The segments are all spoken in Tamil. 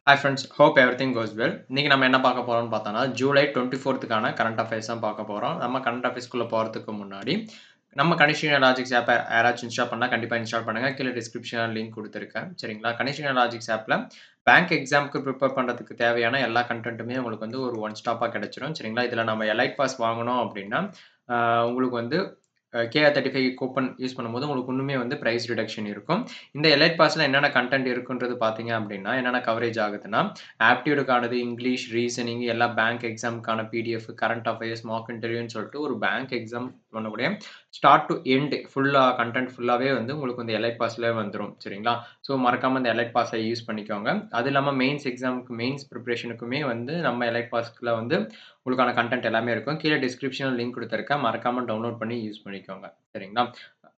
ஹாய் ஃப்ரெண்ட்ஸ், ஹோப் எவ்ரிதிங் கோஸ் வெல். இன்னைக்கு நம்ம என்ன பார்க்க போறோம்னு பார்த்தோம்னா, ஜூலை 24க்கான கரண்ட் அஃபேர்ஸ் தான் பார்க்க போறோம். நம்ம கரண்ட் அஃபேர்ஸ்க்குள்ள போறதுக்கு முன்னாடி, நம்ம கனிஷ்கா லாஜிக்ஸ் ஆப்ப யாராச்சும் இன்ஸ்டால் பண்ணா கண்டிப்பா இன்ஸ்டால் பண்ணுங்க. கீழ டிஸ்கிரிப்ஷன்ல லிங்க் குடுத்துருக்கேன். சரிங்களா? கனிஷ்கா லாஜிக்ஸ் ஆப்ல பேங்க் எக்ஸாம்க்கு ப்ரிப்பேர் பண்றதுக்கு தேவையான எல்லா கன்டென்ட்டுமே உங்களுக்கு வந்து ஒரு ஒன் ஸ்டாப்பா கிடைச்சிரும். சரிங்களா? இதுல நம்ம எலைட் பாஸ் வாங்கணும் அப்டின்னா, அ உங்களுக்கு வந்து KR35 கூப்பன் யூஸ் பண்ணும்போது உங்களுக்கு இன்னுமே வந்து பிரைஸ் ரிடக்ஷன் இருக்கும். இந்த எலைட் பாஸ்ல என்னென்ன கன்டென்ட் இருக்குன்றது பார்த்தீங்க அப்டின்னா, என்னென்ன கவரேஜ் ஆகுதுன்னா, ஆப்டிட்யூடுக்கானது, இங்கிலீஷ், ரீசனிங் எல்லா பேங்க் எக்ஸாம்க்கான பிடிஎஃப், கரண்ட் அஃபயர்ஸ், மாக் இன்டர்வியூன்னு சொல்லிட்டு ஒரு பேங்க் எக்ஸாம் பண்ணக்கூடிய ஸ்டார்ட் டூ எண்ட் ஃபுல்லா கன்டென்ட் ஃபுல்லாவே வந்து உங்களுக்கு இந்த எலைட் பாஸ்ல வந்துரும். சரிங்களா? ஸோ மறக்காம இந்த எலைட் பாஸ யூஸ் பண்ணிக்கோங்க. அது இல்லாம மெயின்ஸ் பிரிப்பரேஷனுக்குமே வந்து நம்ம எலைட் பாஸ்க்குள்ள வந்து உங்களுக்கான கன்டென்ட் எல்லாமே இருக்கும். கீழ டிஸ்கிரிப்ஷன்ல லிங்க் குடுத்துருக்கேன். மறக்காம டவுன்லோட் பண்ணி யூஸ் பண்ணிக்கோங்க. சரிங்களா?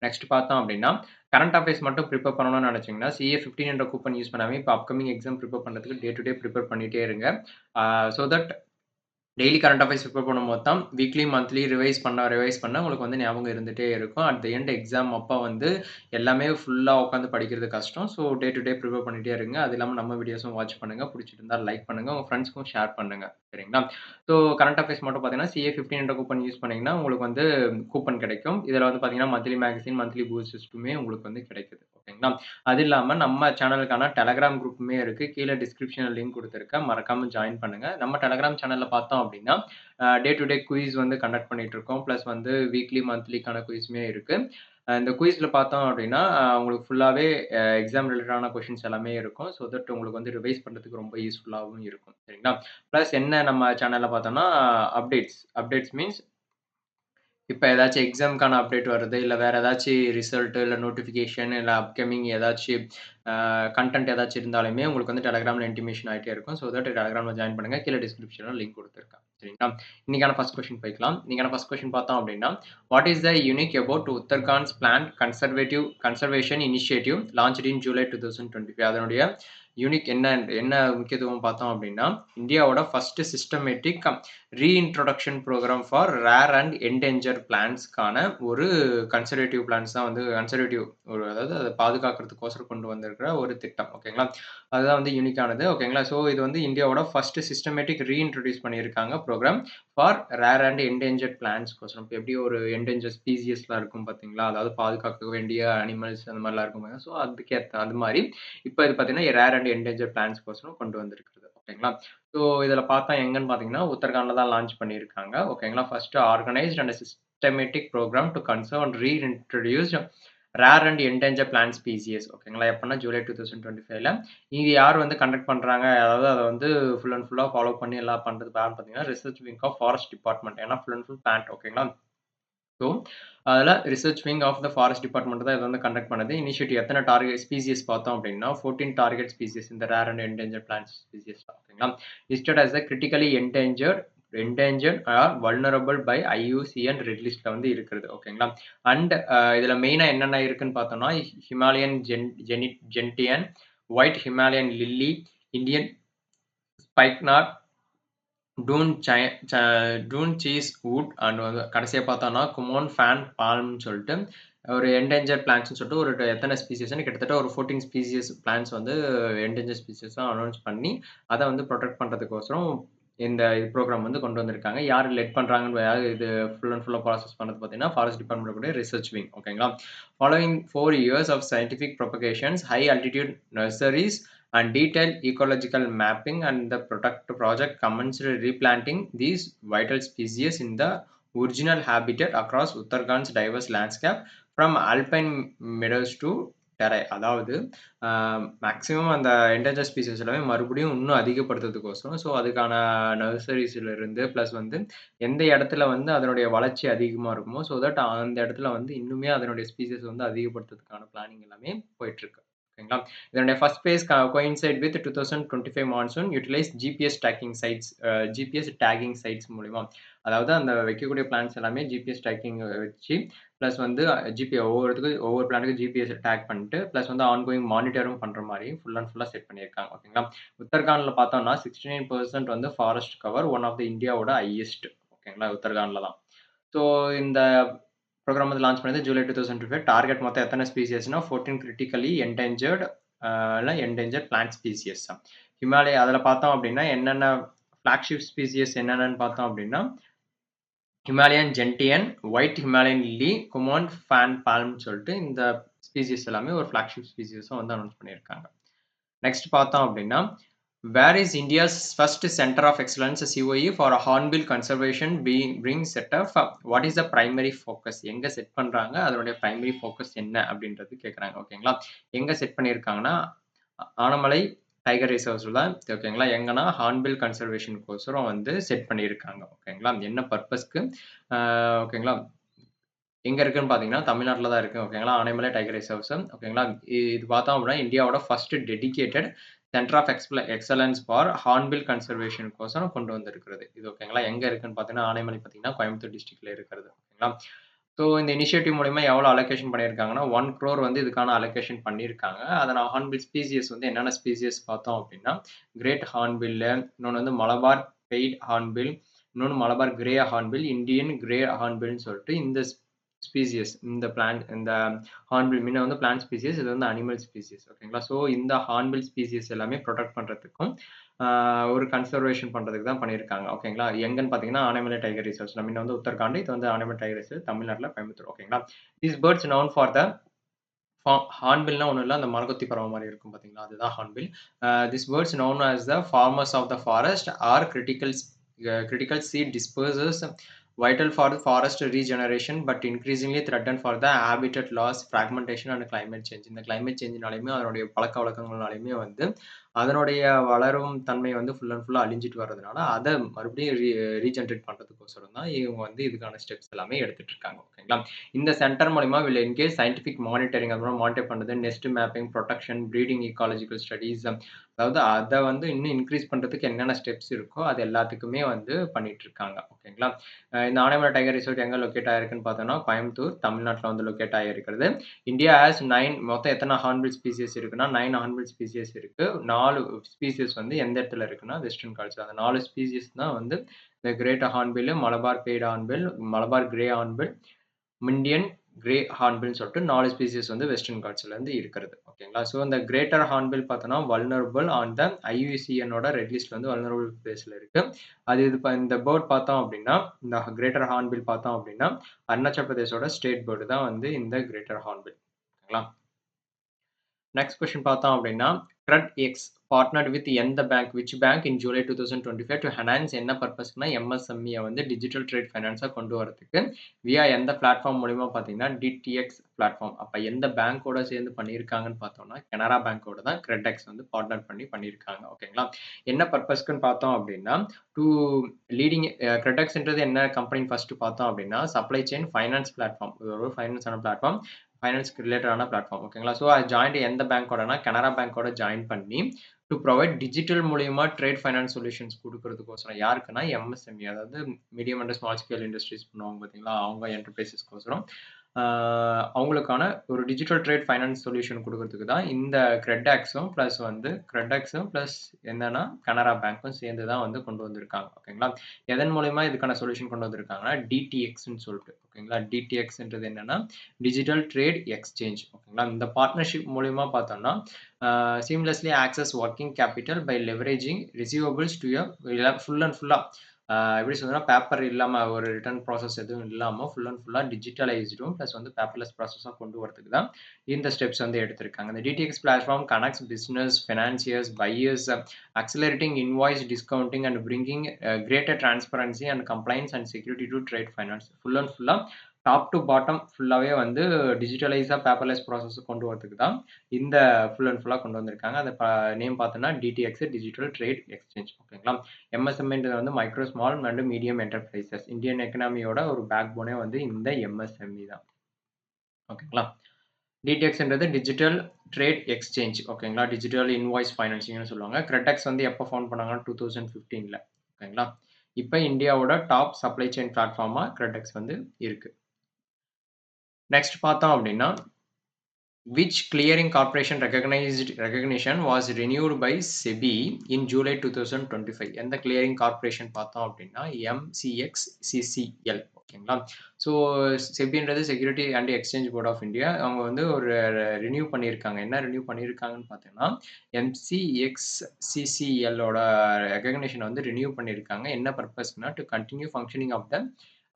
நெக்ஸ்ட் பார்த்தோம் அப்டின்னா, கரண்ட் அஃபேர்ஸ் மட்டும் பிரிப்பேர் பண்ணணும்னு நெனச்சீங்கன்னா, CA15 என்ற கூப்பன் யூஸ் பண்ணாம இப்ப அப்கமிங் எக்ஸாம் பிரிப்பேர் பண்றதுக்கு டே டூ டே பிரிப்பேர் பண்ணிட்டே இருங்க. Ah so that daily current affairs prepare பண்ணும்போது தான், வீக்லி, மந்த்லி ரிவைஸ் பண்ண உங்களுக்கு வந்து ஞாபகம் இருந்துட்டே இருக்கும். அட் த எண்ட் எக்ஸாம் அப்ப வந்து எல்லாமே ஃபுல்லா உட்காந்து படிக்கிறது கஷ்டம். So day to day prepare பண்ணிட்டே இருங்க. அது இல்லாம நம்ம வீடியோஸும் வாட்ச் பண்ணுங்க. புடிச்சிருந்தா லைக் பண்ணுங்க. உங்க ஃப்ரெண்ட்ஸ்க்கும் ஷேர் பண்ணுங்க. சரிங்களா? ஸோ கரண்ட் அஃபேர்ஸ் மட்டும் பார்த்தீங்கன்னா, CA15 என்ற கூப்பன் யூஸ் பண்ணீங்கன்னா, உங்களுக்கு வந்து கூப்பன் கிடைக்கும். இதுல வந்து பார்த்தீங்கன்னா, மந்த்லி மேகசின், மந்த்லி பூஸ்டர்ஸுமே உங்களுக்கு வந்து கிடைக்குது. ஓகேங்களா? அது இல்லாம நம்ம சேனலுக்கான டெலகிராம் குரூப்புமே இருக்கு. கீழ டிஸ்கிரிப்ஷன்ல லிங்க் குடுத்துருக்கேன். மறக்காம ஜாயின் பண்ணுங்க. நம்ம டெலகிராம் சேனல்ல பார்த்தோம் அப்டின்னா, டே டூ டே குயிஸ் வந்து கண்டக்ட் பண்ணிட்டு இருக்கோம். பிளஸ் வந்து வீக்லி, மந்த்லிக்கான குயிஸுமே இருக்கு. இந்த குயிஸ்ல பார்த்தோம் அப்டின்னா, உங்களுக்கு ஃபுல்லாவே எக்ஸாம் ரிலேட்டடான கொஸ்டின்ஸ் எல்லாமே இருக்கும். ஸோ தட் உங்களுக்கு வந்து ரிவைஸ் பண்றதுக்கு ரொம்ப யூஸ்ஃபுல்லாவும் இருக்கும். சரிங்களா? பிளஸ் என்ன நம்ம சேனல்ல பார்த்தோம்னா, அப்டேட்ஸ் மீன்ஸ் இப்ப ஏதாச்சும் எக்ஸாம்க்கான அப்டேட் வருது, இல்ல வேற ஏதாச்சு ரிசல்ட், இல்ல நோட்டிஃபிகேஷன், இல்ல அப்கமிங் ஏதாச்சு கன்டென்ட் ஏதாச்சும் இருந்தாலுமே உங்களுக்கு வந்து டெலகிராம்ல இன்டிமேஷன் ஆயிட்டே இருக்கும். ஸோ தட் டெலகிராம்ல ஜாயின் பண்ணுங்க. கீழ டிஸ்கிரிப்ஷன்ல லிங்க் குடுத்துருக்கேன். சரிங்களா? இன்னைக்கான ஃபர்ஸ்ட் கொஸ்டின் போய்க்கலாம். இன்னைக்கான ஃபர்ஸ்ட் கொஸ்டின் பார்த்தோம் அப்டின்னா, what is the unique about Uttarakhand's plant conservation initiative launched in July 2025 அதனுடைய யூனிக் என்ன என்ன முக்கியத்துவம் பார்த்தோம் அப்டின்னா, இந்தியாவோட first systematic reintroduction programme for rare and endanger பிளான்ட்ஸ்க்கான ஒரு கன்சர்வேட்டிவ் பிளான்ட்ஸ் தான் வந்து கன்சர்வேட்டிவ் ஒரு அதாவது அத பாதுகாக்கிறதுக்கோசரம் கொண்டு வந்திருக்கிற ஒரு திட்டம். ஓகேங்களா? அதுதான் வந்து யூனிக்கானது. ஓகேங்களா? ஸோ இது வந்து இந்தியாவோட ஃபர்ஸ்ட் சிஸ்டமேட்டிக் ரீஇன்ட்ரோடியூஸ் பண்ணியிருக்காங்க programme for rare and endangered பிளான்ட்ஸ்க்கோசரம். இப்ப எப்படி ஒரு என்டேஞ்சர் ஸ்பீசிஸ்லாம் இருக்கும் பார்த்தீங்களா? அதாவது பாதுகாக்க வேண்டிய அனிமல்ஸ் அந்த மாரிலாம் இருக்கும் பாருங்க. ஸோ அதுக்கேத்த அது மாரி இப்ப இது பார்த்தீங்கன்னா, ரேர் அண்ட் என்டேஞ்சர்ட் பிளான்ட்ஸ்க்கோசரம் கொண்டு வந்திருக்கிறது. ஓகேங்களா? ஸோ இதில பார்த்தா எங்கன்னு பார்த்தீங்கன்னா, உத்தரகாண்ட்ல தான் லான்ச் பண்ணியிருக்காங்க. ஓகேங்களா? First organised and systematic programme to conserve and reintroduced rare and endanger plant species. ஓகேங்களா? எப்பன்னா ஜூலை 2025ல இது யார் வந்து கண்டக்ட் பண்றாங்க? அதாவது அத வந்து ஃபுல் அண்ட் ஃபுல்லா ஃபாலோ பண்ணி எல்லாம் பண்றது யாருன்னு பார்த்தீங்கன்னா, research wing of forest department. ஏன்னா ஃபுல் அண்ட் ஃபுல் பிளான்ட். ஓகேங்களா? ஸோ, அதில research wing of the forest department தான் இத வந்து கண்டக்ட் பண்ணுது. இனிஷியேட்டிவ் எத்தன டார்கெட் ஸ்பீசிஸ் பார்த்தோம் அப்டின்னா, 14 டார்கெட் ஸ்பீசிஸ் இந்த rare and endangered plants species ஓகேங்களா? Listed as a critically endangered or vulnerable by IUCN red லிஸ்ட்ல வந்து இருக்கிறது. ஓகேங்களா? அண்ட் இதில மெயினா என்னென்ன இருக்குன்னு பார்த்தோம்னா, Himalayan gentian, white Himalayan lily, Indian spikenard, Doon சை ச டூன் சீஸ் வுட் அண்ட் வந்து கடைசியா பார்த்தோம்னா, குமோன் ஃபேன் பால்ம்ன்னு சொல்லிட்டு ஒரு என்டேஞ்சர்ட் பிளான்ட்ஸ்ன்னு சொல்லிட்டு ஒரு எத்தன ஸ்பீசிஸ்ன்னு கிட்டத்தட்ட ஒரு 14 ஸ்பீசிஸ் பிளான்ட்ஸ் வந்து என்டேஞ்சர்ட் ஸ்பீசிஸா அனௌன்ஸ் பண்ணி, அத வந்து புரொடெக்ட் பண்றதுக்கோசரம் இந்த புரோகிராம் வந்து கொண்டு வந்திருக்காங்க. யார் லெட் பண்றாங்கன்னு யாரு இது ஃபுல் அண்ட் ஃபுல்லா ப்ராசஸ் பண்ணது பார்த்தீங்கன்னா, ஃபாரஸ்ட் டிபார்ட்மெண்ட் கூடிய ரிசர்ச் விங். ஓகேங்களா? Following 4 years of scientific propagations, high altitude nurseries and detailed ecological mapping and the project commenced replanting these vital species in the original habitat across Uttarakhand's diverse landscape from alpine meadows to terrain. அதாவது மேக்ஸிமம் அந்த என்டேஞ்சர் ஸ்பீசிஸ் எல்லாமே மறுபடியும் இன்னும் அதிகப்படுத்துறதுக்கோசரம், ஸோ அதுக்கான நர்சரீஸ்ல இருந்து பிளஸ் வந்து எந்த இடத்துல வந்து அதனுடைய வளர்ச்சி அதிகமா இருக்குமோ, ஸோ தட் அந்த இடத்துல வந்து இன்னுமே அதனுடைய ஸ்பீசிஸ் வந்து அதிகப்படுத்துறதுக்கான பிளானிங் எல்லாமே போயிட்டு இருக்கு. ஓகேங்களா? இதனுடைய first phase coincide with 2025 monsoon utilise GPS tagging sites மூலியமா. அதாவது அந்த வைக்கக்கூடிய பிளான்ஸ் எல்லாமே ஜிபிஎஸ் டேக்கிங் வச்சு பிளஸ் வந்து ஒவ்வொரு பிளானுக்கும் ஜிபிஎஸ் டேக் பண்ணிட்டு பிளஸ் வந்து ஆன்கோயிங் மானிட்டரும் பண்ற மாரி ஃபுல் அண்ட் ஃபுல்லா செட் பண்ணியிருக்காங்க. ஓகேங்களா? உத்தரகாண்ட்ல பார்த்தோம்னா 69% வந்து forest cover one of the இந்தியாவோட ஹையஸ்ட். ஓகேங்களா? உத்தரகாண்ட்ல தான். ஸோ இந்த புரோகிராம் வந்து லான்ச் பண்ணது ஜூலை 2025. டார்கெட் மொத்தம் எத்தன ஸ்பீசிஸ்னா 14 கிரிட்டிகலி என்டேஞ்சர்ட் இல்ல என்டேஞ்சர் பிளான்ட் ஸ்பீசியஸ். ஹிமாலயா அதில பார்த்தோம் அப்டின்னா, என்னென்ன ஃபிளாக்ஷிப் ஸ்பீசியஸ் என்னென்னன்னு பார்த்தோம் அப்டின்னா, Himalayan gentian, white Himalayan lily, Kumaon fan பால்ம்னு சொல்லிட்டு இந்த ஸ்பீசியஸ் எல்லாமே ஒரு ஃபிளாக்ஷிப் ஸ்பீசியஸா வந்து அனௌன்ஸ் பண்ணியிருக்காங்க. நெக்ஸ்ட் பார்த்தோம் அப்டின்னா, where is India's first centre of excellence COE for hornbill conservation being set off what is the primary focus? எங்க செட் பண்றாங்க? அதனுடைய பிரைமரி ஃபோக்கஸ் என்ன? அப்படின்றது கேட்குறாங்க. ஓகேங்களா? எங்க செட் பண்ணியிருக்காங்கன்னா, ஆனமலை டைகர் ரிசர்வ்ஸ்ல தான் ஓகேங்களா? எங்கன்னா ஹார்ன்பில் கன்சர்வேஷனுக்கோசரம் வந்து செட் பண்ணியிருக்காங்க. ஓகேங்களா? என்ன பர்ப்பஸ்க்கு? ஓகேங்களா? எங்க இருக்குன்னு பார்த்தீங்கன்னா, தமிழ்நாட்டுல தான் இருக்கு. ஓகேங்களா? Anamalai tiger reserves. ஓகேங்களா? இது பார்த்தோம் அப்படின்னா, இந்தியாவோட first dedicated centre of excellence for hornbill கன்சர்வேஷனுக்கோசரம் கொண்டு வந்திருக்கிறது. இது ஓகேங்களா? எங்க இருக்குன்னு பார்த்தீங்கன்னா, ஆனைமலை பார்த்தீங்கன்னா, கோயம்புத்தூர் டிஸ்ட்ரிக்ட்ல இருக்கிறது. ஓகேங்களா? ஸோ இந்த இனிஷியேட்டிவ் மூலியமா எவ்வளோ அலோகேஷன் பண்ணியிருக்காங்கன்னா, 1 crore வந்து இதுக்கான அலோகேஷன் பண்ணியிருக்காங்க. அத ஹார்ன்பில் ஸ்பீசியஸ் வந்து என்னென்ன ஸ்பீசியஸ் பார்த்தோம் அப்படின்னா, கிரேட் ஹார்ன்பில்லு, இன்னொன்னு வந்து மலபார் பெய்ட் ஹார்ன்பில், இன்னொன்னு Malabar grey hornbill, Indian grey ஹார்ன்பில்னு சொல்லிட்டு இந்த ஸ்பீசியஸ் இந்த ஹார்ன்பில் முன்ன வந்து பிளான்ட் ஸ்பீசியஸ், இது வந்து அனிமல் ஸ்பீசியஸ். ஓகேங்களா? ஸோ இந்த ஹார்ன்பில் ஸ்பீசியஸ் எல்லாமே புரொடெக்ட் பண்றதுக்கும், ஒரு கன்சர்வேஷன் பண்றதுக்கு தான் பண்ணியிருக்காங்க. ஓகேங்களா? எங்கன்னு பார்த்தீங்கன்னா, ஆனைமலை டைகர் ரிசர்வ்ஸ். முன்ன வந்து உத்தரகாண்ட், இது வந்து ஆனைமலை டைகர் ரிசர்வ் தமிழ்நாட்டுல கோயம்புத்தூர். ஓகேங்களா? These birds known for the ஹார்ன்பில்னா ஒண்ணும் இல்ல. அந்த மரங்கொத்தி பறவை மாரி இருக்கும் பார்த்தீங்களா? அதுதான் hornbill. This birds known as the farmers of the forest are critical seed dispersers vital for the forest regeneration but increasingly threatened for the habitat loss, fragmentation and climate change. இந்த climate changeனாலயுமே அதனுடைய பழக்கவழக்கங்கள்னாலயுமே வந்து அதனுடைய வளரும் தன்மை வந்து ஃபுல் அண்ட் ஃபுல்லா அழிஞ்சிட்டு வர்றதுனால, அத மறுபடியும் ரீஜெனரேட் பண்றதுக்கோசரம் தான் இவங்க வந்து இதுக்கான ஸ்டெப்ஸ் எல்லாமே எடுத்துட்டு இருக்காங்க. ஓகேங்களா? இந்த சென்டர் மூலியமா வில் என்கேஜ் சயின்டிஃபிக் மானிட்டரிங், அப்புறம் மானிட்டர் பண்றது, nest mapping, protection, breeding ecological studies, அதாவது அத வந்து இன்னும் இன்கிரீஸ் பண்றதுக்கு என்னென்ன ஸ்டெப்ஸ் இருக்கோ, அது எல்லாத்துக்குமே வந்து பண்ணிட்டு இருக்காங்க. ஓகேங்களா? இந்த ஆனைமலை டைகர் ரிசர்வ் எங்க லொக்கேட் ஆயிருக்குன்னு பார்த்தோம்னா, கோயம்புத்தூர், தமிழ்நாட்டுல வந்து லொக்கேட் ஆகியிருக்கிறது. இந்தியா ஹேஸ் 9 மொத்தம் எத்தன ஹார்ன்பில் ஸ்பீசிஸ் இருக்குன்னா, 9 ஹார்ன்பில் ஸ்பீசிஸ் இருக்கு. 4 ஸ்பீசிஸ் வந்து எந்த இடத்துல இருக்குன்னா, வெஸ்டர்ன் காட்ஸ். அந்த 4 ஸ்பீசிஸ் தான் வந்து இந்த great hornbill, Malabar pied hornbill, Malabar grey hornbill, Indian grey ஹார்ன்பில்னு சொல்லிட்டு 4 ஸ்பீசிஸ் வந்து வெஸ்டர்ன் காட்ஸ்ல இருந்து இருக்கிறது. ஓகேங்களா? ஸோ இந்த கிரேட்டர் ஹார்ன்பில் பார்த்தோம்னா, வல்னரபிள் ஆன் த IUCN ஓட ரெட் லிஸ்ட்ல வந்து வல்னரபிள் பிளேஸ்ல இருக்கு. அது இந்த பேர்ட் பார்த்தோம் அப்படின்னா, இந்த கிரேட்டர் ஹார்ன்பில் பார்த்தோம் அப்படின்னா, அருணாச்சல் பிரதேசோட ஸ்டேட் பேர்டு தான் வந்து இந்த கிரேட்டர் ஹார்ன்பில். ஓகேங்களா? நெக்ஸ்ட் கொஸ்டின் பார்த்தோம் அப்படின்னா, CREDX பார்ட்னர்ட் வித் எந்த bank, which bank in July 2025 to enhance என்ன பர்ப்பஸ்க்குனா MSME வந்து டிஜிட்டல் ட்ரேட் ஃபைனான்ஸா கொண்டு வரதுக்கு வியா எந்த பிளாட்ஃபார்ம் மூலியமா பார்த்தீங்கன்னா, DTX பிளாட்ஃபார்ம். அப்ப எந்த பேங்கோட சேர்ந்து பண்ணியிருக்காங்கன்னு பார்த்தோம்னா, கனரா பேங்கோட தான் CREDX வந்து பார்ட்னர் பண்ணி பண்ணியிருக்காங்க. ஓகேங்களா? என்ன பர்ப்பஸ்க்குன்னு பார்த்தோம் அப்படின்னா, டூ லீடிங் CREDXன்றது என்ன கம்பெனின்னு ஃபர்ஸ்ட் பார்த்தோம் அப்படின்னா, சப்ளை செயின் ஃபைனான்ஸ் பிளாட்ஃபார்ம். இது ஒரு ஃபைனான்ஸான பிளாட்ஃபார்ம். ஃபைனான்ஸ்க்கு ரிலேட்டடான பிளாட்ஃபார்ம். ஓகேங்களா? ஸோ அது ஜாயிண்ட் எந்த பேங்கோடனா, கனரா பேங்கோட ஜாயின் பண்ணி டூ ப்ரொவைட் டிஜிட்டல் மூலியமா ட்ரேட் ஃபைனான்ஸ் சொல்யூஷன்ஸ் குடுக்குறதுக்கோசரம் யாருக்குன்னா, MSME அதாவது medium and small scale industries பண்ணுவாங்க பார்த்தீங்களா? அவங்க என்டர்பிரைசஸ்க்கோசரம் அவங்களுக்கான ஒரு டிஜிட்டல் ட்ரேட் ஃபைனான்ஸ் சொல்யூஷன் குடுக்குறதுக்கு தான் இந்த CREDXம் பிளஸ் என்னன்னா, கனரா பேங்க்கும் சேர்ந்து தான் வந்து கொண்டு வந்திருக்காங்க. ஓகேங்களா? எதன் மூலியமா இதுக்கான சொல்யூஷன் கொண்டு வந்திருக்காங்கன்னா, DTXன்னு சொல்லிட்டு. ஓகேங்களா? DTXன்றது என்னன்னா, டிஜிட்டல் ட்ரேட் எக்ஸ்சேஞ்ச். ஓகேங்களா? இந்த பார்ட்னர்ஷிப் மூலியமா பார்த்தோம்னா, seamlessly access working capital by leveraging receivables to a full and ஃபுல்லா எப்படி சொல்றதுன்னா, பேப்பர் இல்லாம ஒரு ரிட்டர்ன் ப்ராசஸ் எதுவும் இல்லாம ஃபுல் அண்ட் ஃபுல்லா டிஜிட்டலைஸ்டும் பிளஸ் வந்து பேப்பர்லெஸ் ப்ராசஸா கொண்டு வரதுக்கு தான் இந்த ஸ்டெப்ஸ் வந்து எடுத்திருக்காங்க. இந்த DTX platform connects business, financiers, buyers, accelerating invoice discounting and bringing greater transparency and compliance and security to trade finance. Full and ஃபுல்லா டாப் டு பாட்டம் ஃபுல்லாவே வந்து டிஜிட்டலைஸா பேப்பர்லெஸ் ப்ராசஸ் கொண்டு வரதுக்கு தான் இந்த ஃபுல் அண்ட் ஃபுல்லா கொண்டு வந்திருக்காங்க. அந்த நேம் பார்த்தோம்னா DTX டிஜிட்டல் ட்ரேட் எக்ஸ்சேஞ்ச். ஓகேங்களா? MSMEன்றது வந்து micro, small and medium enterprises. Indian எக்கனாமியோட ஒரு பேக் போனே வந்து இந்த MSME தான். ஓகேங்களா? DTXன்றது டிஜிட்டல் ட்ரேட் எக்ஸ்சேஞ்ச். ஓகேங்களா? டிஜிட்டல் இன்வாய்ஸ் ஃபைனான்சிங்னு சொல்லுவாங்க. CREDX வந்து எப்போ ஃபவுண்ட் பண்ணாங்கன்னா 2015ல. ஓகேங்களா? இப்ப இந்தியாவோட டாப் சப்ளை செயின் பிளாட்ஃபார்மா CREDX வந்து இருக்கு. நெக்ஸ்ட் பார்த்தோம் அப்படின்னா, which clearing corporation recognition was renewed by SEBI in July 2025? எந்த clearing corporation பார்த்தோம் அப்படின்னா, MCX CCL. ஓகேங்களா. ஸோ செபின்றது security and exchange board of India. அவங்க வந்து ஒரு ரினியூ பண்ணியிருக்காங்க. என்ன ரினியூ பண்ணியிருக்காங்கன்னு பார்த்தீங்கன்னா, MCXCCL ஓட ரெகக்னிஷன வந்து ரினியூ பண்ணியிருக்காங்க. என்ன பர்ப்பஸ்னா, to continue functioning of the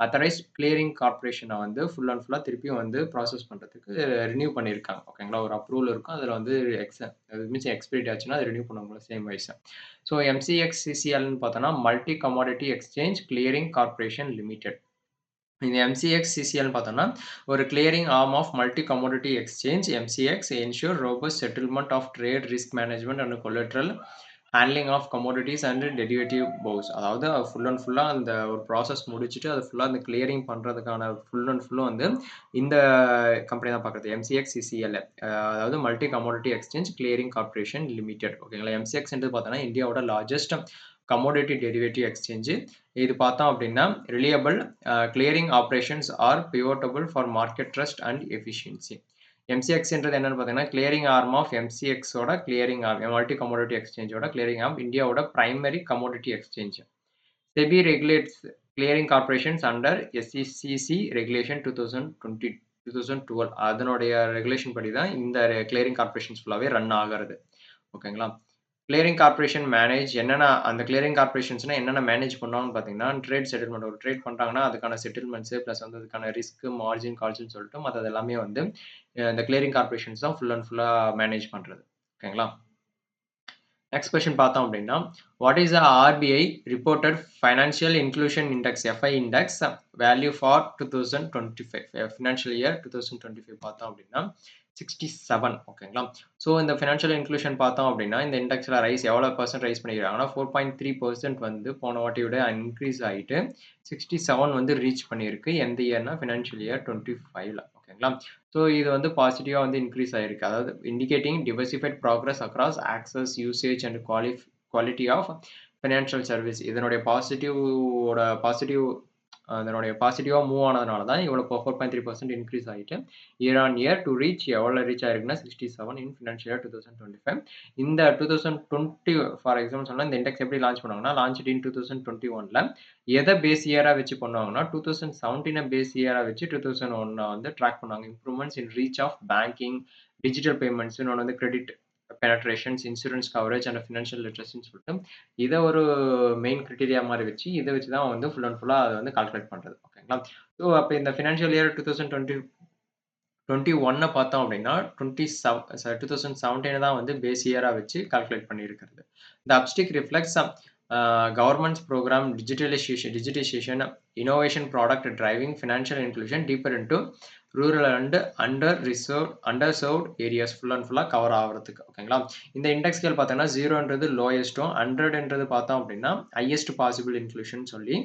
authorised clearing கார்ப்பரேஷன வந்து ஃபுல் அண்ட் ஃபுல்லா திருப்பியும் வந்து ப்ராசஸ் பண்றதுக்கு ரினியூ பண்ணியிருக்காங்க. ஓகேங்களா. ஒரு அப்ரூவல் இருக்கும். அதில வந்து அது மீன்ஸ் எக்ஸ்பைரி ஆச்சுன்னா, அத ரினியூ பண்ணுவாங்கல்ல சேம் வைஸ். ஸோ MCXCCLன்னு பார்த்தோம்னா, multi commodity exchange clearing corporation limited. இந்த MCX-CCLன்னு பார்த்தோம்னா, ஒரு clearing arm of multi commodity exchange. MCX ensure robust settlement of trade risk management and collateral handling of commodities and derivative போஸ். அதாவது ஃபுல் அண்ட் ஃபுல்லா அந்த ஒரு ப்ராசஸ் முடிச்சுட்டு, அது ஃபுல்லா அந்த கிளியரிங் பண்றதுக்கான ஃபுல் அண்ட் ஃபுல்லும் வந்து இந்த கம்பெனி தான் பார்க்குறது. MCX-CCL அதாவது multi commodity exchange clearing corporation limited. ஓகேங்களா. MCX பார்த்தோம்னா, இந்தியாவோட லார்ஜஸ்ட் கமோடிட்டி டெரிவேட்டிவ் எக்ஸ்சேஞ்ச். இது பார்த்தோம் அப்படின்னா, reliable clearing operations are pivotal for market trust and efficiency. MCXன்றது என்னன்னு பார்த்தீங்கன்னா, கிளியரிங் ஆர்ம் ஆஃப் MCXோட கிளியரிங் ஆர்ம், மல்டி கமோடிட்டி எக்ஸ்சேஞ்சோட கிளியரிங் ஆர்ம், இந்தியாவோட primary commodity exchange. SEBI regulates clearing corporations under SEC regulation 2012. அதனுடைய ரெகுலேஷன் படி தான் இந்த கிளியரிங் கார்ப்பரேஷன்ஸ் ஃபுல்லாவே ரன் ஆகுறது. ஓகேங்களா. கிளியரிங் கார்ப்பரேஷன் மேனேஜ் என்னென்ன அந்த கிளியரிங் கார்ப்பரேஷன்ஸ்னா என்னென்ன மேனேஜ் பண்ணுவாங்கன்னு பார்த்தீங்கன்னா, ட்ரேட் செட்டில்மெண்ட் ஒரு ட்ரேட் பண்றாங்கன்னா, அதுக்கான செட்டில்மெண்ட்ஸ் பிளஸ் வந்து அதுக்கான ரிஸ்க், மார்ஜின் கால்ஸ்ன்னு சொல்லிட்டு மத்தது எல்லாமே வந்து இந்த கிளியரிங் கார்ப்பரேஷன்ஸ் தான் ஃபுல் அண்ட் ஃபுல்லா மேனேஜ் பண்றது. ஓகேங்களா. நெக்ஸ்ட் கொஸ்டின் பார்த்தோம் அப்படின்னா, what is the RBI reported financial inclusion index FI index value for 2025 financial year 2025 பார்த்தோம் அப்படின்னா 67. ஓகேங்களா. ஸோ இந்த ஃபினான்ஷியல் இன்க்ளூஷன் பார்த்தோம் அப்படின்னா, இந்த இண்டெக்ஸ்ல எவ்வளோ பெர்சென்ட் ரைஸ் பண்ணியிருக்காங்கன்னா 4.3% வந்து போன வாட்டி விட இன்க்ரீஸ் ஆயிட்டு 67 வந்து ரீச் பண்ணியிருக்கு. எந்த இயர்னா ஃபினான்ஷியல் இயர் 25ல. ஓகேங்களா. ஸோ இது வந்து பாசிட்டிவா வந்து இன்க்ரீஸ் ஆயிருக்கு. அதாவது indicating diversified progress across access, usage and quality of financial service. இதனுடைய அதனுடைய பாசிட்டிவா மூவ் ஆனதுனால தான் இவ்வளோ 4.3% இன்க்ரீஸ் ஆயிட்டு year on year to reach எவ்வளோ ரீச் ஆயிருக்குன்னா 67 இன் ஃபினான்ஷியல் இயர் 2025. இந்த 2020 ஃபார் எக்ஸாம்பிள் சொன்னா இந்த இண்டெக்ஸ் எப்படி லான்ச் பண்ணுவாங்கன்னா, லான்ச் இன் 2021ல எதை பேஸ் இயரா வச்சு பண்ணுவாங்கன்னா, 2017 பேஸ் இயரா வச்சு 2001 வந்து ட்ராக் பண்ணுவாங்க. Improvements in reach of banking, digital payments, இன்னொன்னு வந்து credit penetrations, insurance coverage and financial லிட்ரஸின்னு சொல்லிட்டு இத ஒரு மெயின் கிரைட்டீரியா மாரி வச்சு, இத வச்சு தான் வந்து ஃபுல் அண்ட் ஃபுல்லா அத வந்து கால்குலேட் பண்றது. ஓகேங்களா. ஸோ அப்ப இந்த ஃபினான்ஷியல் இயர் 2021 பார்த்தோம் அப்படின்னா, 2017 தான் வந்து பேஸ் இயரா வச்சு கால்குலேட் பண்ணியிருக்கிறது. The uptick reflects government's program digitization, innovation product driving financial inclusion deeper into rural and underserved areas full and full cover ஆகுறதுக்கு. ஓகேங்களா. இந்த இண்டெக்ஸ் ஸ்கேல் பார்த்தோம்னா 0ன்றது லோயஸ்ட்டும் 100ன்றது பார்த்தோம் அப்படின்னா ஹையஸ்ட் பாசிபிள் இன்க்ளூஷன் சொல்லி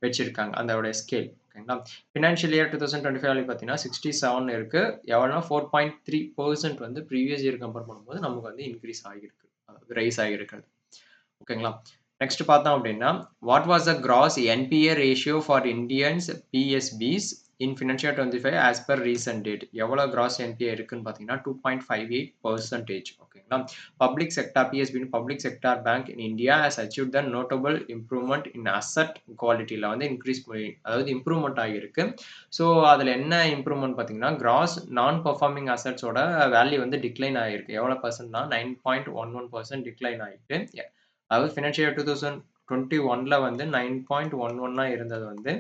வச்சிருக்காங்க அதோட ஸ்கேல். ஓகேங்களா. ஃபினான்ஷியல் இயர் 2025 பார்த்தீங்கன்னா 67 இருக்கு. எவ்வளோனா 4.3% வந்து ப்ரீவியஸ் இயர் கம்பேர் பண்ணும்போது நமக்கு வந்து இன்க்ரீஸ் ஆகியிருக்கு. அதாவது ரைஸ் ஆகியிருக்கிறது. ஓகேங்களா. நெக்ஸ்ட் பார்த்தோம் அப்படின்னா, what was the cross NPA ratio for Indians PSBs in financial 25 as per recent date. எவ்வளோ கிராஸ் NPA இருக்குன்னு பார்த்தீங்கன்னா 2.58%. ஓகேங்களா. Public sector PSB public sector bank in India has achieved the notable improvement in asset குவாலிட்டியில் வந்து அதாவது இம்ப்ரூவ்மெண்ட் ஆகியிருக்கு. ஸோ அதில் என்ன இம்ப்ரூவ்மெண்ட் பார்த்தீங்கன்னா, கிராஸ் நான் பர்ஃபார்மிங் அசெட்ஸோட வேல்யூ வந்து டிக்ளைன் ஆகிருக்கு. எவ்வளோ பர்சன்ட்னா 9.11% டிக்ளைன் ஆகிட்டு, அதாவது ஃபினான்ஷியல் இயர் 2021ல வந்து 9.11 இருந்தது வந்து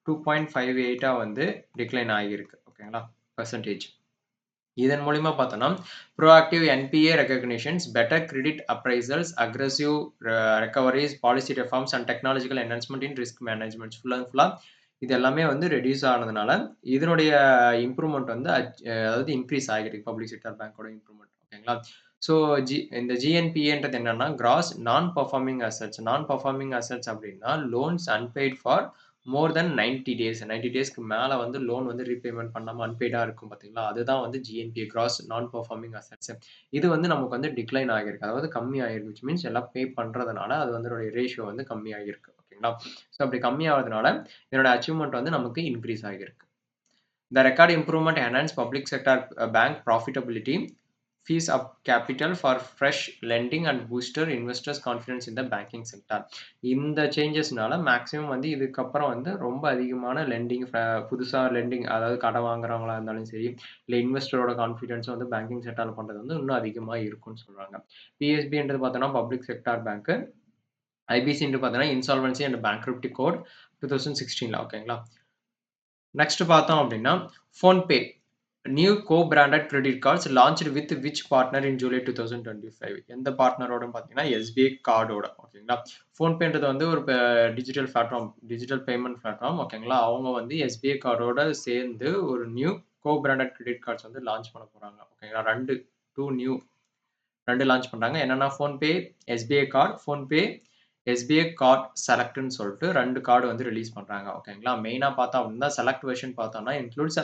2.58 வந்து டிக்ளைன் ஆகியிருக்கு. ஓகேங்களா. பெர்சன்டேஜ். இதன் மூலியமா பார்த்தோம்னா, proactive NPA recognitions, better credit appraisals, aggressive recoveries, policy reforms and technological enhancement in risk management full and ஃபுல்லா இது எல்லாமே வந்து ரெடியூஸ் ஆனதுனால இதனுடைய இம்ப்ரூவ்மெண்ட் வந்து அதாவது இன்க்ரீஸ் ஆகிருக்கு. பப்ளிக் செக்டார் பேங்கோட இம்ப்ரூவ்மெண்ட். ஓகேங்களா. ஸோ இந்த GNPAன்றது என்னன்னா, gross non performing assets. Non performing assets அப்படின்னா loans unpaid for more than 90 days. 90 டேஸ்க்கு மேல வந்து லோன் வந்து ரீபேமெண்ட் பண்ணாம அன்பெய்டா இருக்கும் பார்த்தீங்களா, அதுதான் வந்து GNPA cross non performing assets. இது வந்து நமக்கு வந்து டிக்ளைன் ஆகியிருக்கு. அதாவது கம்மி ஆகிருக்கு. விச் மீன்ஸ் எல்லாம் பே பண்றதுனால அது வந்து ரேஷியோ வந்து கம்மி ஆகியிருக்கு. ஓகேங்களா. ஸோ அப்படி கம்மி ஆகுறதுனால இதோட அச்சீவ்மெண்ட் வந்து நமக்கு இன்க்ரீஸ் ஆகியிருக்கு. The record improvement enhanced public sector bank profitability fees up capital for fresh lending and booster investors confidence in the banking sector. இந்த சேஞ்சஸ்னால மேக்ஸிமம் வந்து இதுக்கப்புறம் வந்து ரொம்ப அதிகமான லெண்டிங் புதுசா லெண்டிங் அதாவது கடன் வாங்குறவங்களா இருந்தாலும் சரி, இல்ல இன்வெஸ்டரோட கான்ஃபிடன்ஸ் வந்து பேங்கிங் செக்டார்ல பண்றது வந்து இன்னும் அதிகமா இருக்கும்னு சொல்றாங்க. பிஎஸ்பின்றது பார்த்தோம்னா பப்ளிக் செக்டார் பேங்க். ஐபிசின்றது பார்த்தோம்னா இன்சால்வன்சி அண்ட் பேங்க்ரப்டி கோட் 2016ல ஓகேங்களா. நெக்ஸ்ட் பார்த்தோம் அப்படின்னா PhonePe new co-branded credit cards launched with which partner in July 2025. எந்த பார்ட்னரோட பார்த்தீங்கன்னா எஸ்பிஐ கார்டோட ஓகேங்களா. ஃபோன்பேன்றது வந்து ஒரு digital platform, digital payment platform ஓகேங்களா. அவங்க வந்து எஸ்பிஐ கார்டோட சேர்ந்து ஒரு நியூ கோ-பிராண்டட் கிரெடிட் கார்ட்ஸ் வந்து லான்ச் பண்ண போறாங்க ஓகேங்களா. 2 லான்ச் பண்றாங்க. என்னன்னா PhonePe SBI card, PhonePe SBI card செலக்ட்னு சொல்லிட்டு 2 கார்டு வந்து ரிலீஸ் பண்றாங்க ஓகேங்களா. மெயினா பார்த்தோம் அப்படின்னா செலக்ட் வெர்ஷன் பார்த்தோம்னா இன்க்ளூட்ஸ்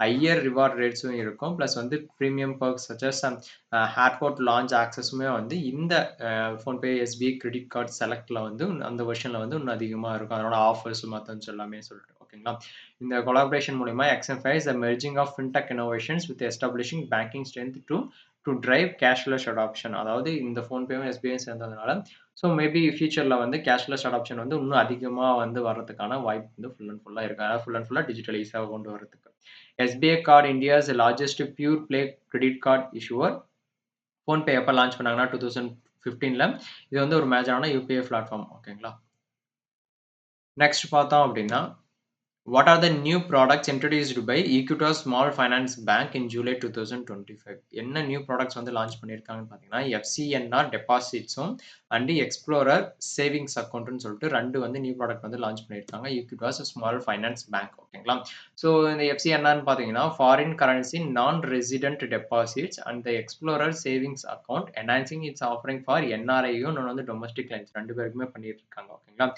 ஹையர் ரிவார்ட் ரேட்ஸும் இருக்கும். பிளஸ் வந்து பிரீமியம் பர்க்ஸ் சச்சஸ் ஏர்போர்ட் லான்ச் ஆக்சஸுமே வந்து இந்த ஃபோன்பே எஸ்பிஐ கிரெடிட் கார்டு செலக்ட்ல வந்து அந்த வெர்ஷன்ல வந்து இன்னும் அதிகமா இருக்கும். அதனோட ஆஃபர்ஸ் மத்தது எல்லாமே சொல்லிட்டு ஓகேங்களா. இந்த கொலாபரேஷன் மூலமா exemplifies the merging of fintech innovations with establishing banking strength to drive cashless adoption. அதாவது இந்த ஃபோன்பேவும் எஸ்பிஐயும் சேர்ந்ததுனால ஸோ மேபி ஃபியூச்சர்ல வந்து கேஷ்லெஸ் அடாப்ஷன் வந்து இன்னும் அதிகமா வந்து வர்றதுக்கான வாய்ப்பு வந்து ஃபுல் அண்ட் ஃபுல்லா இருக்கு. அதாவது ஃபுல் அண்ட் ஃபுல்லா டிஜிட்டலைஸா கொண்டு வரதுக்கு. SBI card India's largest pure play credit card issuer. PhonePe எப்போ லான்ச் பண்ணாங்கன்னா 2015ல. இது வந்து ஒரு மேஜரான யூபிஐ பிளாட்ஃபார்ம் ஓகேங்களா. நெக்ஸ்ட் பார்த்தோம் அப்படின்னா what are the new products introduced by Equitas Small Finance Bank in July 2025? என்ன நியூ ப்ராடக்ட்ஸ் வந்து லான்ச் பண்ணியிருக்காங்கன்னு பார்த்தீங்கன்னா எஃப்சிஎன்ஆர் டெபாசிட்ஸும் அண்ட் எக்ஸ்ப்ளோரர் சேவிங்ஸ் அக்கௌண்ட்னு சொல்லிட்டு 2 வந்து நியூ ப்ராடக்ட் வந்து லான்ச் பண்ணியிருக்காங்க ஈக்விட்டாஸ் ஸ்மால் ஃபைனான்ஸ் பேங்க் ஓகேங்களா. ஸோ இந்த எஃப்சிஎன்ஆர்னு பார்த்தீங்கன்னா foreign currency non resident deposits and the explorer savings account enhancing its offering for என்ஆர்ஐயும் இன்னொன்று வந்து டொமஸ்டிக் கிளைண்ட்ஸ் 2 பேருக்குமே பண்ணிட்டு இருக்காங்க ஓகேங்களா.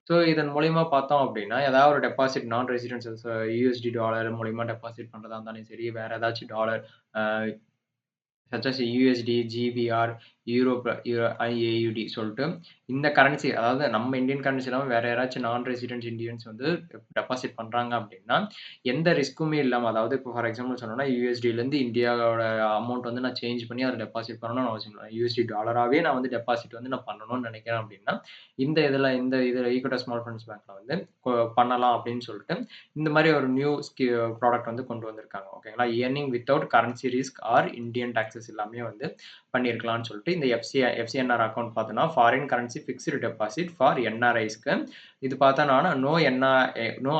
ஸோ இதன் மூலியமா பார்த்தோம் அப்படின்னா ஏதாவது ஒரு டெபாசிட் நான் ரெசிடென்ஷியல்ஸ் யூஎஸ்டி டாலர் மூலியமா டெபாசிட் பண்றதா இருந்தாலும் சரி, வேற ஏதாச்சும் dollar such as USD, GBR, IAUD சொல்லிட்டு இந்த கரன்சி அதாவது நம்ம இந்தியன் கரன்சி இல்லாமல் வேற யாராச்சும் நான் ரெசிடென்ட் இந்தியன்ஸ் வந்து டெபாசிட் பண்றாங்க அப்படின்னா எந்த ரிஸ்க்குமே இல்லாமல் அதாவது இப்போ ஃபார் எக்ஸாம்பிள் சொன்னோம்னா யூஎஸ்டிலேருந்து இந்தியாவோட அமௌண்ட் வந்து நான் சேஞ்ச் பண்ணி அதை டெபாசிட் பண்ணணும்னு அவசியம் இல்லை. யூஎஸ்டி டாலராகவே நான் வந்து டெபாசிட் வந்து நான் பண்ணணும்னு நினைக்கிறேன் அப்படின்னா இந்த இதில் ஈக்விட்டி ஸ்மால் ஃபைனான்ஸ் பேங்க்ல வந்து பண்ணலாம் அப்படின்னு சொல்லிட்டு இந்த மாதிரி ஒரு நியூ ப்ராடக்ட் வந்து கொண்டு வந்திருக்காங்க ஓகேங்களா. Earning without currency risk or Indian taxes எல்லாமே வந்து பண்ணியிருக்கலாம்னு சொல்லிட்டு இந்த எஃப்சிஎன்ஆர் அக்கௌண்ட் பார்த்தோன்னா foreign currency fixed deposit for என்ஆர்ஐஸ்க்கு இது பார்த்தோன்னா நோ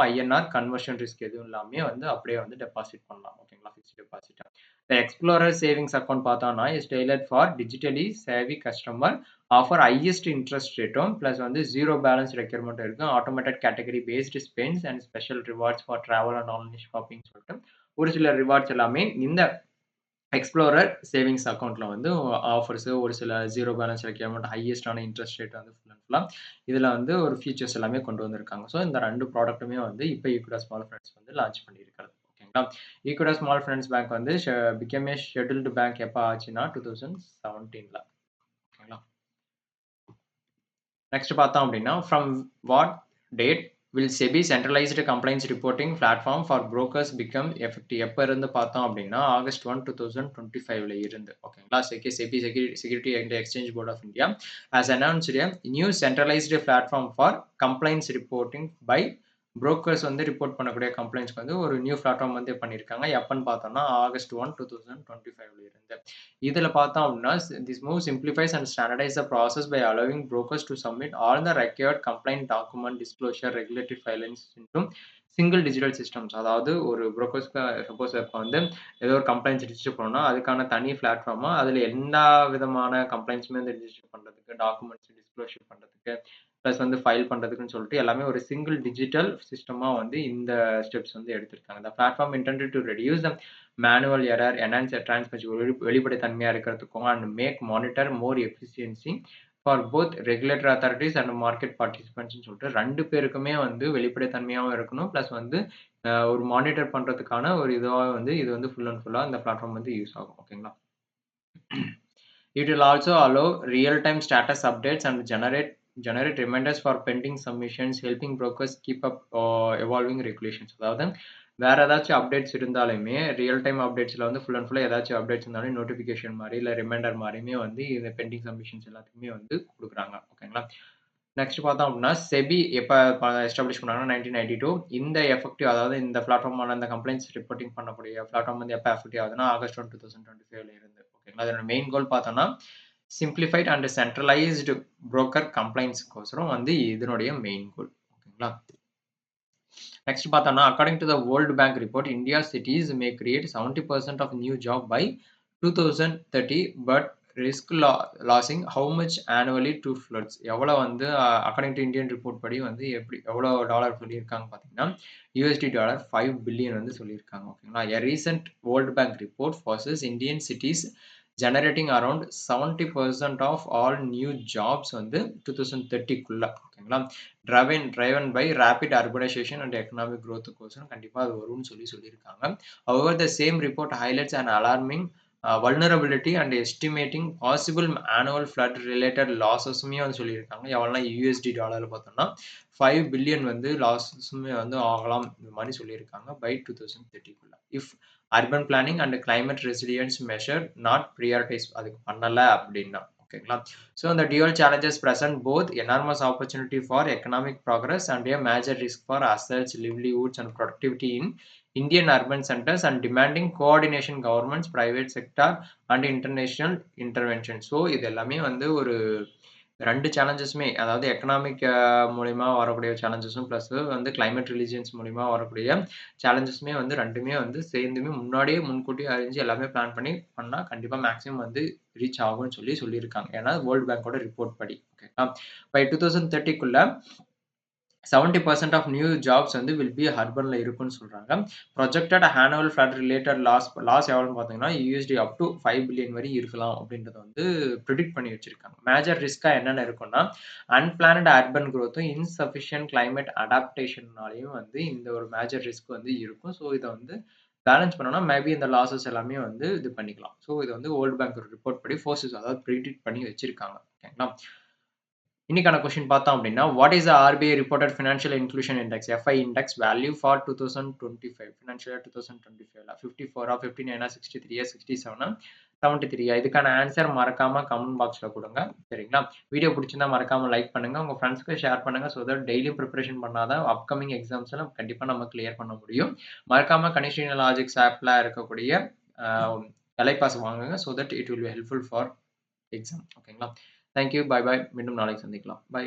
ஐஎன்ஆர் கன்வர்ஷன் ரிஸ்க் எதுவும் இல்லாமல் வந்து அப்படியே வந்து டெபாசிட் பண்ணலாம் ஓகேங்களா. Fixed deposit. The Explorer savings account பார்த்தோம்னா is tailored for digitally savvy customer, offer highest interest rate plus வந்து zero balance requirement இருக்கு, automated category based spends and special rewards for travel and online shopping சொல்லிட்டு ஒரு சில ரிவார்ட்ஸ் எல்லாமே இந்த எக்ஸ்ப்ளோரர் சேவிங்ஸ் அக்கௌண்ட்ல வந்து ஆஃபர்ஸ் ஒரு சில ஜீரோ பேலன்ஸ் ரெக்யர்மெண்ட் ஹையஸ்டான இன்ட்ரெஸ்ட் ரேட் வந்து ஃபுல் அண்ட் ஃபுல்லா இதில் வந்து ஒரு ஃபீச்சர்ஸ் எல்லாமே கொண்டு வந்திருக்காங்க. ஸோ இந்த 2 ப்ராடக்ட்டுமே வந்து இப்போ ஈக்விட்டி ஸ்மால் ஃபைனான்ஸ் வந்து லான்ச் பண்ணியிருக்கிறது ஓகேங்களா. ஈக்விட்டி ஸ்மால் ஃபைனான்ஸ் பேங்க் வந்து பிகம் ஏ ஷெட்யூல்டு பேங்க் எப்போ ஆச்சுன்னா 2017ல ஓகேங்களா. நெக்ஸ்ட் பார்த்தோம் அப்படின்னா from what date will SEBI centralized compliance reporting platform for brokers become effective? எப்போ இருந்து பார்த்தோம் அப்படின்னா August 1, 2025ல இருந்து ஓகேங்களா. SEBI Security and Exchange Board of India has announced a new centralized platform for compliance reporting by brokers வந்து ரிப்போர்ட் பண்ணக்கூடிய கம்ப்ளைண்ட்ஸ்க்கு வந்து ஒரு நியூ பிளாட்ஃபார்ம் வந்து பண்ணியிருக்காங்க. எப்பன்னு பார்த்தோம்னா August 1, 2025ல இருந்து. இதில் பார்த்தோம் அப்படின்னா this move simplifies and standardize the process by allowing brokers to submit all the required complaint document disclosure regulatory filings into single digital systems. அதாவது ஒரு புரோக்கர்ஸ்க்கு சப்போஸ் இப்போ வந்து ஏதோ ஒரு கம்ப்ளைண்ட்ஸ் ரிஜிஸ்டர் பண்ணணும்னா அதுக்கான தனி பிளாட்ஃபார்மா அதில் எல்லா விதமான கம்ப்ளைண்ட்ஸுமே வந்து ரிஜிஸ்டர் பண்ணுறதுக்கு, டாக்குமெண்ட்ஸ் டிஸ்க்ளோஷர் பண்ணுறதுக்கு, ப்ளஸ் வந்து ஃபைல் பண்ணுறதுக்குன்னு சொல்லிட்டு எல்லாமே ஒரு சிங்கிள் டிஜிட்டல் சிஸ்டமாக வந்து இந்த ஸ்டெப்ஸ் வந்து எடுத்திருக்காங்க. இந்த platform intended to reduce the manual error, enhance transparency வெளிப்படைத்தன்மையாக இருக்கிறதுக்கும் and make monitor more efficiency for both regulator authorities and market பார்ட்டிசிபென்ட்ஸ்னு சொல்லிட்டு 2 பேருக்குமே வந்து வெளிப்படைத்தன்மையாகவும் இருக்கணும். ப்ளஸ் வந்து ஒரு மானிட்டர் பண்ணுறதுக்கான ஒரு இதுவாக வந்து இது வந்து ஃபுல் அண்ட் ஃபுல்லாக இந்த பிளாட்ஃபார்ம் வந்து யூஸ் ஆகும் ஓகேங்களா. It will also allow real-time status updates and generate reminders for pending submissions, helping brokers keep up evolving regulations. அதாவது வேற ஏதாச்சும் அப்டேட்ஸ் இருந்தாலுமே, ரியல் டைம் அப்டேட்ஸ்ல வந்து ஃபுல் அண்ட் ஃபுல்லா ஏதாச்சும் அப்டேட்ஸ் இருந்தாலும் நோட்டிஃபிகேஷன் மாரி, இல்ல ரிமைண்டர் மாரியுமே வந்து இந்த பெண்டிங் சப்மிஷன்ஸ் எல்லாத்துக்குமே வந்து குடுக்குறாங்க. ஓகேங்களா? நெக்ஸ்ட் பார்த்தோம் அப்டின்னா, செபி எப்ப எஸ்டாப்ளிஷ் பண்ணாங்கன்னா 1992 இந்த எஃபெக்டிவ் அதாவது இந்த பிளாட்ஃபார்மான இந்த கம்ப்ளைண்ட்ஸ் ரிப்போர்ட்டிங் பண்ணக்கூடிய பிளாட்ஃபார்ம் வந்து எப்ப எஃபெக்டிவ் ஆகுதுன்னா, ஆகஸ்ட் 1, 2025ல இருந்து. ஓகேங்களா? அதோட மெயின் கோல் பார்த்தோம்னா, சிம்ப்ளிஃபைட் அண்ட் சென்ட்ரலைஸ்டு புரோக்கர் கம்ப்ளைண்ட்ஸ்க்கோசரம் வந்து இதனுடைய மெயின் கோல். ஓகேங்களா? நெக்ஸ்ட் பார்த்தோம்னா, according to the world bank report, India cities may create 70% of new job by 2030 but risk losing how much annually to floods. எவ்வளோ வந்து அக்கார்டிங் டு இந்தியன் ரிப்போர்ட் படி வந்து எவ்வளோ டாலர் சொல்லியிருக்காங்க பார்த்தீங்கன்னா, யூஎஸ்டி டாலர் 5 பில்லியன் வந்து சொல்லியிருக்காங்க. ஓகேங்களா? A recent World bank report forecasts Indian cities generating around 70% of all new jobs வந்து 2030க்குள்ள. ஓகேங்களா? Driven by rapid urbanisation and economic க்ரோத்துக்கோசரம் கண்டிப்பா அது வரும்னு சொல்லியிருக்காங்க. However, the same report highlights an alarming vulnerability and estimating possible annual flood related லாஸஸுமே வந்து சொல்லியிருக்காங்க. எவ்வளோனா யூஎஸ்டி டாலர்ல பார்த்தோம்னா 5 பில்லியன் வந்து லாஸஸுமே வந்து ஆகலாம் இந்த மாரி சொல்லியிருக்காங்க பை 2030க்குள்ள. If urban planning and climate resilience measure not prioritise அதுக்கு பண்ணல அப்படின்னா. ஓகேங்களா? So the dual challenges present both enormous opportunity for economic progress and a major risk for assets, livelihoods and productivity in Indian urban centers and demanding coordination governments, private sector and international intervention. So இது எல்லாமே வந்து ஒரு 2 சேலஞ்சஸுமே அதாவது எக்கனாமிக் மூலியமா வரக்கூடிய சேலஞ்சஸும் பிளஸ் வந்து கிளைமேட் ரிலிஜியன்ஸ் மூலியமா வரக்கூடிய சேலஞ்சஸுமே வந்து 2மே வந்து சேர்ந்துமே முன்னாடியே முன்கூட்டியே அறிஞ்சு எல்லாமே பிளான் பண்ணி பண்ணா கண்டிப்பா மேக்ஸிமம் வந்து ரீச் ஆகும்னு சொல்லியிருக்காங்க. ஏன்னா வேர்ல்ட் பேங்கோட ரிப்போர்ட் படி. ஓகேங்களா? பை 2030க்குள்ள 70% ஆஃப் நியூ ஜாப்ஸ் வந்து வில் பி அர்பன்ல இருக்குன்னு சொல்றாங்க. Projected annual flood related loss எவ்வளோன்னு பார்த்தீங்கன்னா, யூஎஸ்டி அப் டூ 5 பில்லியன் வரை இருக்கலாம் அப்படின்றத வந்து பிரிடிக்ட் பண்ணி வச்சிருக்காங்க. மேஜர் ரிஸ்க்கா என்னென்ன இருக்கும்னா, அன்பிளான்ட் அர்பன் குரோத்தும், இன்சஃபிஷியன்ட் கிளைமேட் அடாப்டேஷன்னாலயும் வந்து இந்த ஒரு மேஜர் ரிஸ்க் வந்து இருக்கும். ஸோ இத வந்து பேலன்ஸ் பண்ணோம்னா, மேபி இந்த லாஸஸ் எல்லாமே வந்து இது பண்ணிக்கலாம். ஸோ இது வந்து வேர்ல்ட் பேங்க் ரிப்போர்ட் படி ஃபோர்ஸஸ் அதாவது பிரிடிக்ட் பண்ணி வச்சிருக்காங்க. ஓகேங்களா? இன்னைக்கான கொஸ்டின் பார்த்தோம் அப்படின்னா, what is the RBI reported financial inclusion index FI index value for 2025 financial year 2025ல 54 59 63 67 73 இதுக்கான ஆன்சர் மறக்காம கமெண்ட் பாக்ஸ்ல கொடுங்க. சரிங்களா? வீடியோ பிடிச்சிருந்தா மறக்காம லைக் பண்ணுங்க. உங்க ஃப்ரெண்ட்ஸ்க்கு ஷேர் பண்ணுங்க. ஸோ தட் டெய்லி ப்ரிப்பரேஷன் பண்ணாதான் அப்கமிங் எக்ஸாம்ஸ்ல கண்டிப்பா நம்ம கிளியர் பண்ண முடியும். மறக்காம கனிஷ்டினி லாஜிக்ஸ் ஆப்ல இருக்கக்கூடிய எலைபாஸ் வாங்குங்க. So that it will be helpful for exam. ஓகேங்களா? Thank you. Bye bye. மீண்டும் நாளைக்கு சந்திக்கலாம். பை.